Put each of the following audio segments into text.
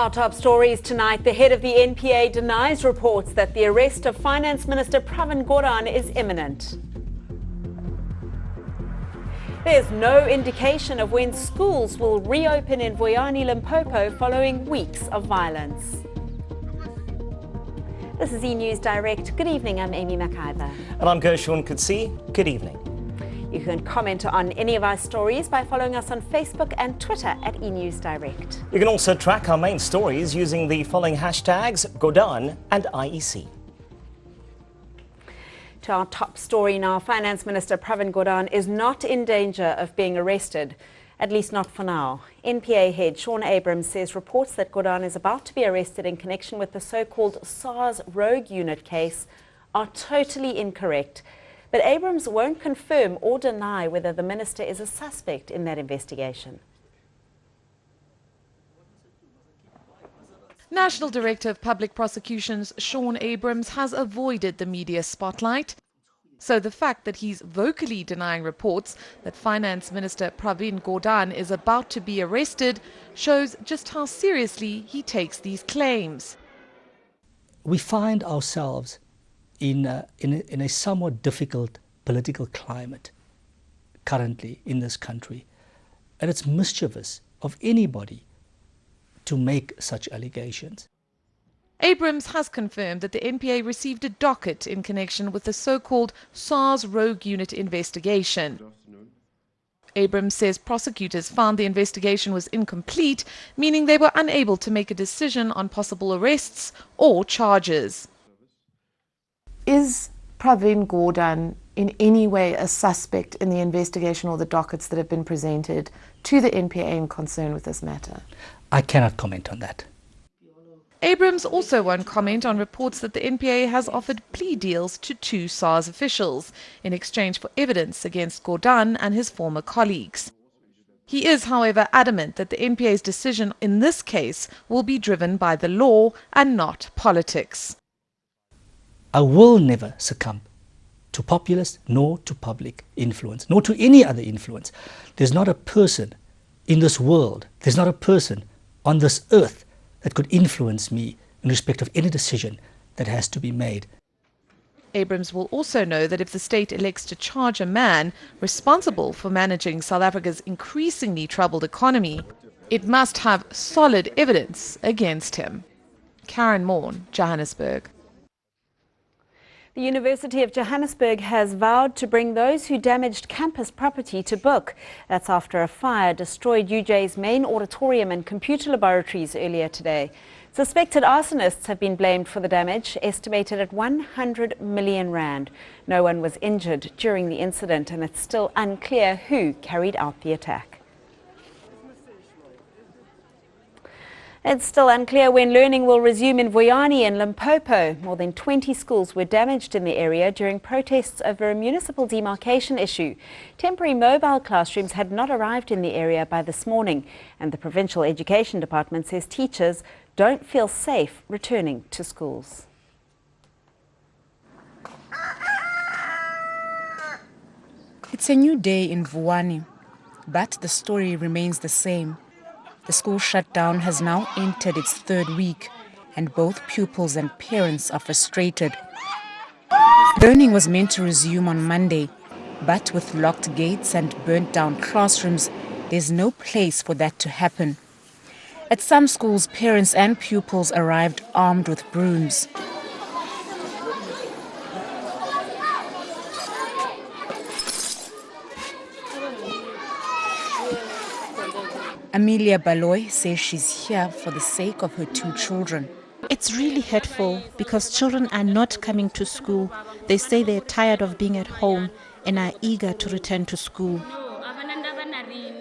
Our top stories tonight. The head of the NPA denies reports that the arrest of Finance Minister Pravin Gordhan is imminent. There's no indication of when schools will reopen in Vuyani, Limpopo following weeks of violence. This is Enewsdirect. Good evening, I'm Amy McIver. And I'm Gershon Kutsi. Good evening. You can comment on any of our stories by following us on Facebook and Twitter at Enewsdirect. You can also track our main stories using the following hashtags Gordhan and IEC. To our top story now, Finance Minister Pravin Gordhan is not in danger of being arrested, at least not for now. NPA head Shaun Abrahams says reports that Gordhan is about to be arrested in connection with the so-called SARS rogue unit case are totally incorrect. But Abrahams won't confirm or deny whether the minister is a suspect in that investigation. National Director of Public Prosecutions Shaun Abrahams has avoided the media spotlight. So the fact that he's vocally denying reports that Finance Minister Pravin Gordhan is about to be arrested shows just how seriously he takes these claims. We find ourselves in a somewhat difficult political climate currently in this country. And it's mischievous of anybody to make such allegations. Abrahams has confirmed that the NPA received a docket in connection with the so-called SARS rogue unit investigation. Abrahams says prosecutors found the investigation was incomplete, meaning they were unable to make a decision on possible arrests or charges. Is Pravin Gordhan in any way a suspect in the investigation or the dockets that have been presented to the NPA in concern with this matter? I cannot comment on that. Abrahams also won't comment on reports that the NPA has offered plea deals to two SARS officials in exchange for evidence against Gordhan and his former colleagues. He is, however, adamant that the NPA's decision in this case will be driven by the law and not politics. I will never succumb to populist nor to public influence, nor to any other influence. There's not a person in this world, there's not a person on this earth that could influence me in respect of any decision that has to be made. Abrahams will also know that if the state elects to charge a man responsible for managing South Africa's increasingly troubled economy, it must have solid evidence against him. Karen Morn, Johannesburg. The University of Johannesburg has vowed to bring those who damaged campus property to book. That's after a fire destroyed UJ's main auditorium and computer laboratories earlier today. Suspected arsonists have been blamed for the damage, estimated at 100 million rand. No one was injured during the incident, and it's still unclear who carried out the attack. It's still unclear when learning will resume in Vuyani and Limpopo. More than 20 schools were damaged in the area during protests over a municipal demarcation issue. Temporary mobile classrooms had not arrived in the area by this morning, and the Provincial Education Department says teachers don't feel safe returning to schools. It's a new day in Vuyani, but the story remains the same. The school shutdown has now entered its third week, and both pupils and parents are frustrated. Learning was meant to resume on Monday, but with locked gates and burnt down classrooms, there's no place for that to happen. At some schools, parents and pupils arrived armed with brooms. Amelia Baloy says she's here for the sake of her two children. It's really hurtful because children are not coming to school. They say they're tired of being at home and are eager to return to school.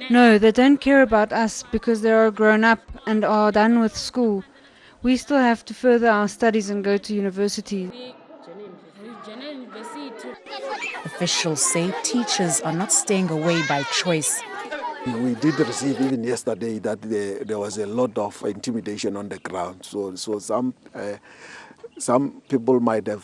No, they don't care about us because they are grown up and are done with school. We still have to further our studies and go to university. Officials say teachers are not staying away by choice. We did receive even yesterday that there was a lot of intimidation on the ground. So some people might have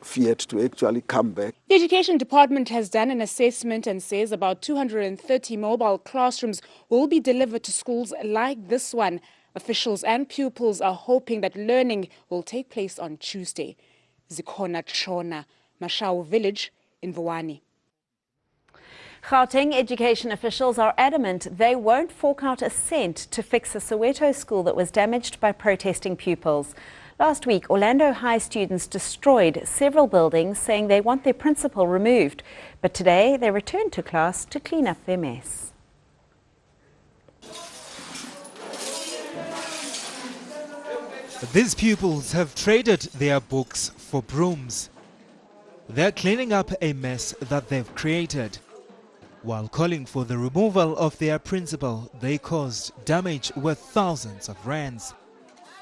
feared to actually come back. The Education Department has done an assessment and says about 230 mobile classrooms will be delivered to schools like this one Officials and pupils are hoping that learning will take place on Tuesday. Zikhona Tshona, Mashau village in Vuwani. Gauteng education officials are adamant they won't fork out a cent to fix a Soweto school that was damaged by protesting pupils. Last week, Orlando High students destroyed several buildings, saying they want their principal removed. But today, they returned to class to clean up their mess. These pupils have traded their books for brooms. They're cleaning up a mess that they've created. While calling for the removal of their principal, they caused damage worth thousands of rands.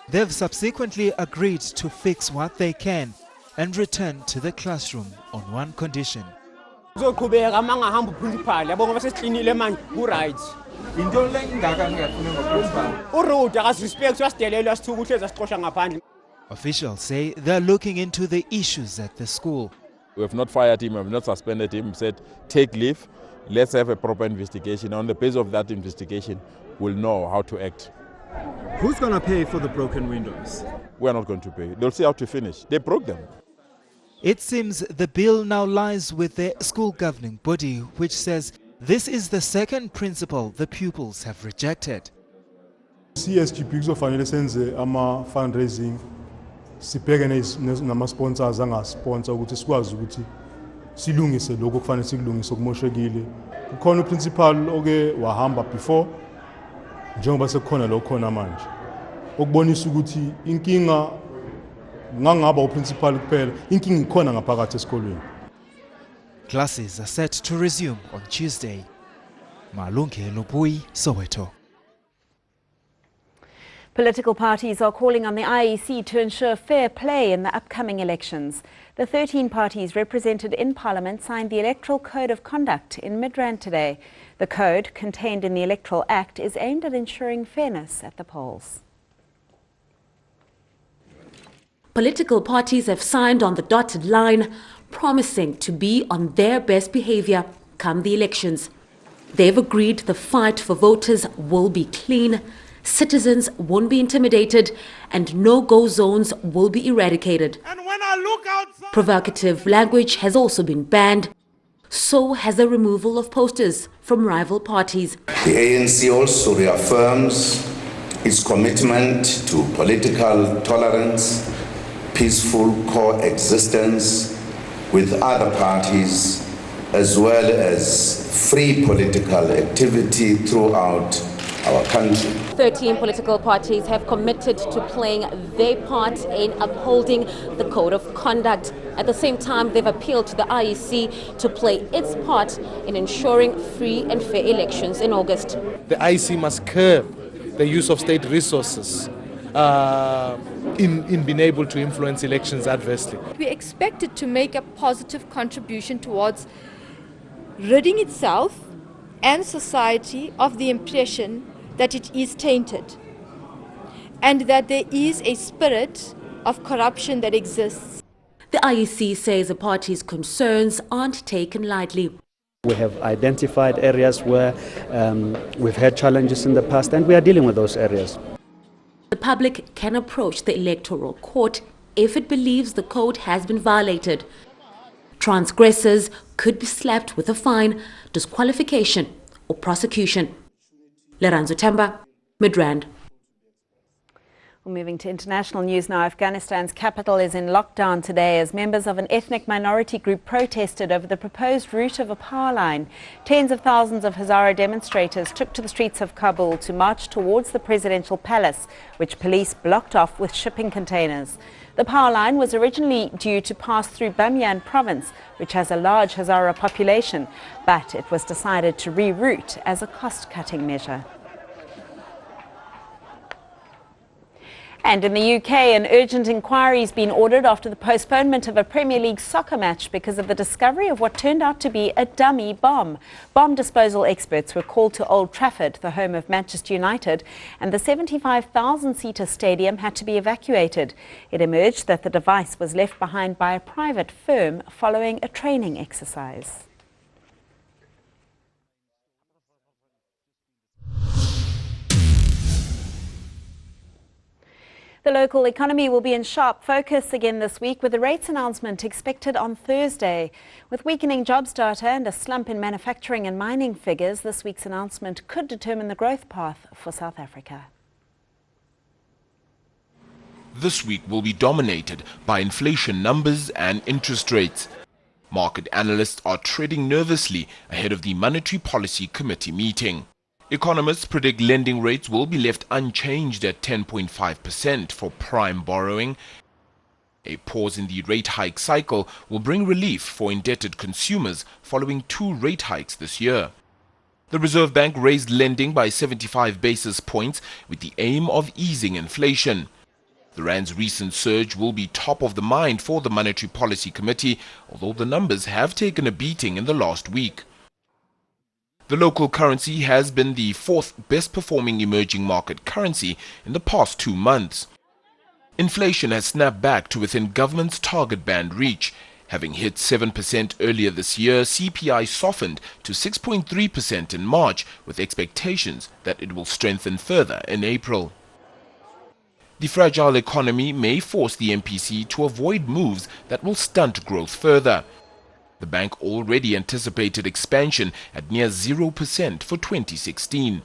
They've subsequently agreed to fix what they can and return to the classroom on one condition. Officials say they're looking into the issues at the school. We have not fired him, we have not suspended him, said take leave, let's have a proper investigation. On the basis of that investigation, we'll know how to act. Who's going to pay for the broken windows? We are not going to pay. They'll see how to finish. They broke them. It seems the bill now lies with the school governing body, which says this is the second principle the pupils have rejected. CSGP kuzofanele senze ama fundraising sibheke nama sponsors angasponsor ukuthi sikwazi ukuthi silungise lokho kufanele sikulungise okumoshekile. Kukhona uprincipal oke wahamba before njengoba sekukhona lo khona manje. Okubonisa ukuthi inkinga ngangaba uprincipal kuphela, inkinga ikhona ngaphakathi esikolweni. Classes are set to resume on Tuesday. Malunke Lopui, Soweto. Political parties are calling on the IEC to ensure fair play in the upcoming elections. The 13 parties represented in Parliament signed the Electoral Code of Conduct in Midrand today. The code, contained in the Electoral Act, is aimed at ensuring fairness at the polls. Political parties have signed on the dotted line, promising to be on their best behavior come the elections. They've agreed the fight for voters will be clean, citizens won't be intimidated, and no-go zones will be eradicated. And when I look outside, provocative language has also been banned. So has the removal of posters from rival parties. The ANC also reaffirms its commitment to political tolerance, peaceful coexistence with other parties, as well as free political activity throughout our country. 13 political parties have committed to playing their part in upholding the Code of Conduct. At the same time, they've appealed to the IEC to play its part in ensuring free and fair elections in August. The IEC must curb the use of state resources in being able to influence elections adversely. We expect it to make a positive contribution towards ridding itself and society of the impression that it is tainted and that there is a spirit of corruption that exists. The IEC says the party's concerns aren't taken lightly. We have identified areas where we've had challenges in the past, and we are dealing with those areas. The public can approach the Electoral Court if it believes the code has been violated. Transgressors could be slapped with a fine, disqualification, or prosecution. Leranzo Temba, Midrand. Well, moving to international news now, Afghanistan's capital is in lockdown today as members of an ethnic minority group protested over the proposed route of a power line. Tens of thousands of Hazara demonstrators took to the streets of Kabul to march towards the presidential palace, which police blocked off with shipping containers. The power line was originally due to pass through Bamiyan province, which has a large Hazara population, but it was decided to reroute as a cost-cutting measure. And in the UK, an urgent inquiry has been ordered after the postponement of a Premier League soccer match because of the discovery of what turned out to be a dummy bomb. Bomb disposal experts were called to Old Trafford, the home of Manchester United, and the 75,000-seater stadium had to be evacuated. It emerged that the device was left behind by a private firm following a training exercise. The local economy will be in sharp focus again this week, with the rates announcement expected on Thursday. With weakening jobs data and a slump in manufacturing and mining figures, this week's announcement could determine the growth path for South Africa. This week will be dominated by inflation numbers and interest rates. Market analysts are treading nervously ahead of the Monetary Policy Committee meeting. Economists predict lending rates will be left unchanged at 10.5% for prime borrowing. A pause in the rate hike cycle will bring relief for indebted consumers following 2 rate hikes this year. The Reserve Bank raised lending by 75 basis points with the aim of easing inflation. The rand's recent surge will be top of the mind for the Monetary Policy Committee, although the numbers have taken a beating in the last week. The local currency has been the 4th best performing emerging market currency in the past 2 months. Inflation has snapped back to within government's target band reach. Having hit 7% earlier this year, CPI softened to 6.3% in March, with expectations that it will strengthen further in April. The fragile economy may force the MPC to avoid moves that will stunt growth further. The bank already anticipated expansion at near 0% for 2016.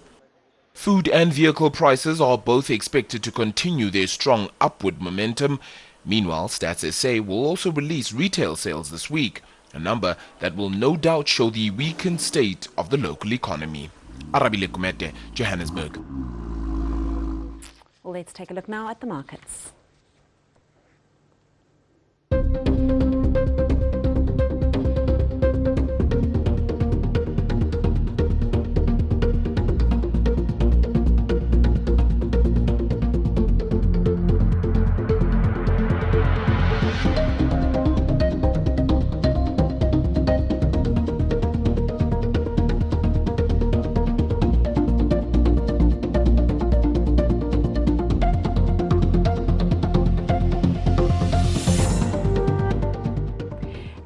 Food and vehicle prices are both expected to continue their strong upward momentum. Meanwhile, Stats SA will also release retail sales this week, a number that will no doubt show the weakened state of the local economy. Arabile Kumete, Johannesburg. Well, let's take a look now at the markets.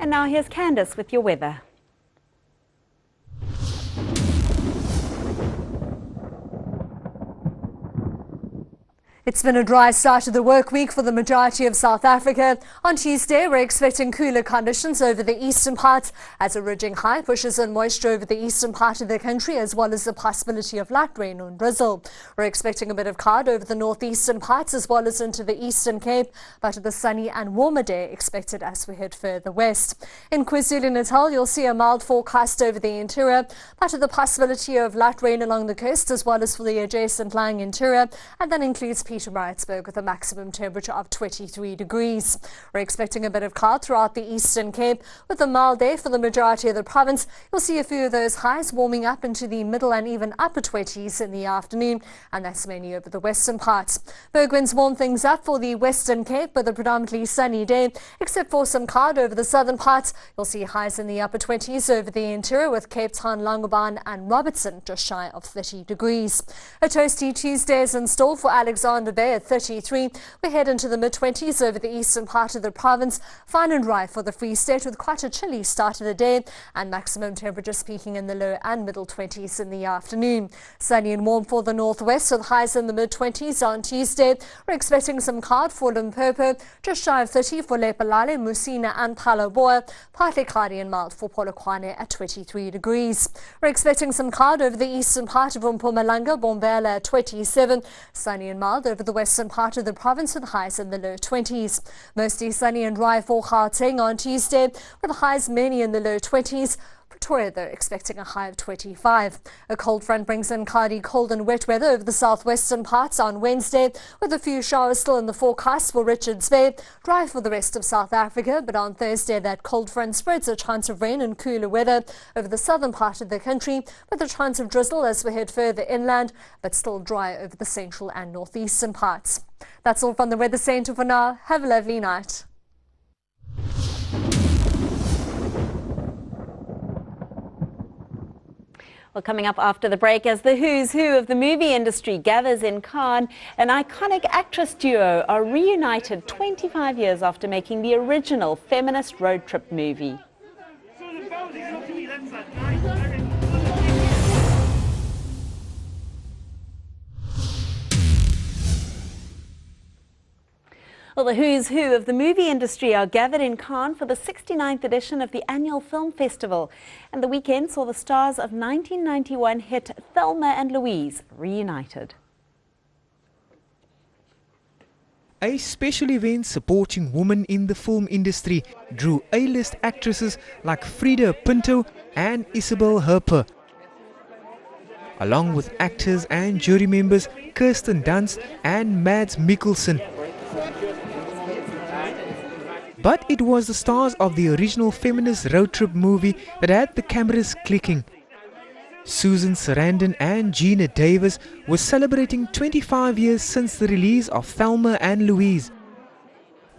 Now here's Candace with your weather. It's been a dry start to the work week for the majority of South Africa. On Tuesday, we're expecting cooler conditions over the eastern parts as a ridging high pushes in moisture over the eastern part of the country, as well as the possibility of light rain or drizzle. We're expecting a bit of cloud over the northeastern parts as well as into the Eastern Cape, but with a sunny and warmer day expected as we head further west. In KwaZulu-Natal, you'll see a mild forecast over the interior, but with the possibility of light rain along the coast as well as for the adjacent lying interior, and that includes Pietermaritzburg with a maximum temperature of 23 degrees. We're expecting a bit of cloud throughout the Eastern Cape with a mild day for the majority of the province. You'll see a few of those highs warming up into the middle and even upper 20s in the afternoon, and that's mainly over the western parts. Bergwinds warm things up for the Western Cape with a predominantly sunny day, except for some cloud over the southern parts. You'll see highs in the upper 20s over the interior with Cape Town, Langebaan and Robertson just shy of 30 degrees. A toasty Tuesday is in store for Alexander Bay at 33. We head into the mid-20s over the eastern part of the province. Fine and dry for the Free State with quite a chilly start of the day and maximum temperatures peaking in the low and middle 20s in the afternoon. Sunny and warm for the northwest with highs in the mid-20s on Tuesday. We're expecting some cloud for Limpopo, just shy of 30 for Lephalale, Musina and Phalaborwa. Partly cloudy and mild for Polokwane at 23 degrees. We're expecting some cloud over the eastern part of Mpumalanga, Bombela at 27. Sunny and mild over the western part of the province with highs in the low 20s. Mostly sunny and dry for Gauteng on Tuesday with highs mainly in the low 20s. Pretoria, though, expecting a high of 25. A cold front brings in cloudy, cold and wet weather over the southwestern parts on Wednesday, with a few showers still in the forecast for Richards Bay. Dry for the rest of South Africa, but on Thursday that cold front spreads a chance of rain and cooler weather over the southern part of the country, with a chance of drizzle as we head further inland, but still dry over the central and northeastern parts. That's all from the Weather Centre for now. Have a lovely night. Well, coming up after the break, as the who's who of the movie industry gathers in Cannes, an iconic actress duo are reunited 25 years after making the original feminist road trip movie. Well, the who's who of the movie industry are gathered in Cannes for the 69th edition of the annual film festival. And the weekend saw the stars of 1991 hit Thelma and Louise reunited. A special event supporting women in the film industry drew A-list actresses like Frida Pinto and Isabel Herper, along with actors and jury members Kirsten Dunst and Mads Mikkelsen. But it was the stars of the original feminist road trip movie that had the cameras clicking. Susan Sarandon and Gina Davis were celebrating 25 years since the release of Thelma and Louise.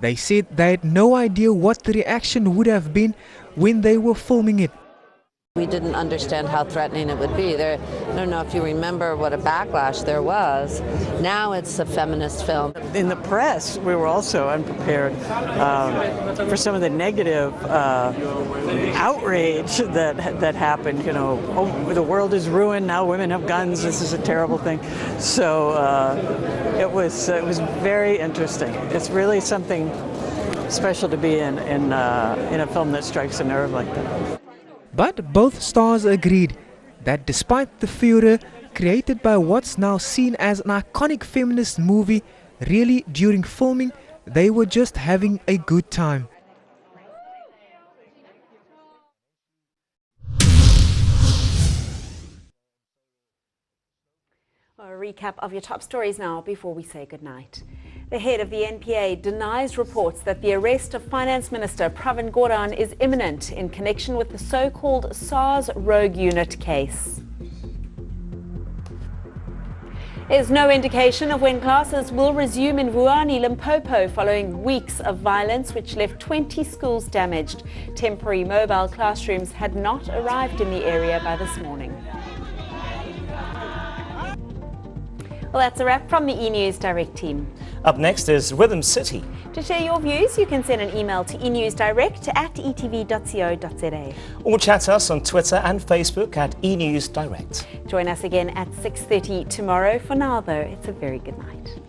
They said they had no idea what the reaction would have been when they were filming it. We didn't understand how threatening it would be. I don't know if you remember what a backlash there was. Now it's a feminist film. In the press, we were also unprepared for some of the negative outrage that happened. You know, oh, the world is ruined, now women have guns, this is a terrible thing. So it was very interesting. It's really something special to be in a film that strikes a nerve like that. But both stars agreed that despite the furor created by what's now seen as an iconic feminist movie, really during filming they were just having a good time. A recap of your top stories now before we say goodnight. The head of the NPA denies reports that the arrest of Finance Minister Pravin Gordhan is imminent in connection with the so-called SARS rogue unit case. There's no indication of when classes will resume in Vuani, Limpopo following weeks of violence which left 20 schools damaged. Temporary mobile classrooms had not arrived in the area by this morning. Well, that's a wrap from the Enewsdirect team. Up next is Rhythm City. To share your views, you can send an email to enewsdirect@etv.co.za. Or chat us on Twitter and Facebook at Enewsdirect. Join us again at 6:30 tomorrow. For now, though, it's a very good night.